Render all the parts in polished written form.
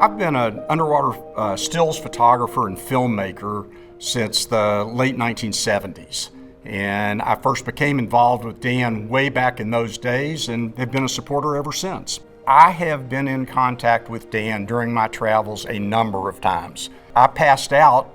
I've been an underwater stills photographer and filmmaker since the late 1970s. And I first became involved with Dan way back in those days and have been a supporter ever since. I have been in contact with Dan during my travels a number of times. I passed out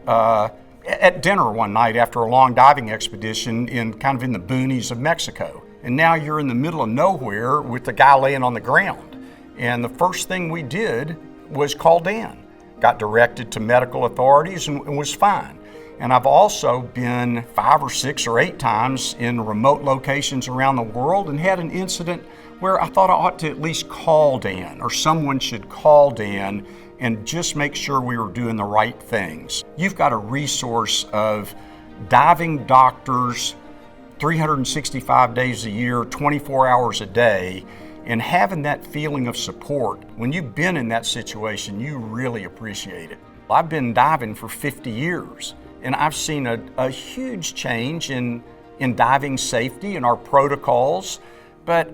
at dinner one night after a long diving expedition in the boonies of Mexico. And now you're in the middle of nowhere with the guy laying on the ground. And the first thing we did was call Dan. Got directed to medical authorities and was fine. And I've also been 5 or 6 or 8 times in remote locations around the world and had an incident where I thought I ought to at least call Dan, or someone should call Dan and just make sure we were doing the right things. You've got a resource of diving doctors 365 days a year, 24 hours a day, and having that feeling of support. When you've been in that situation, you really appreciate it. I've been diving for 50 years, and I've seen a huge change in diving safety and our protocols, but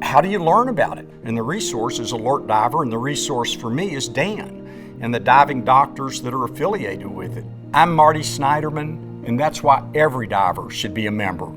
how do you learn about it? And the resource is Alert Diver, and the resource for me is Dan and the diving doctors that are affiliated with it. I'm Marty Snyderman, and that's why every diver should be a member.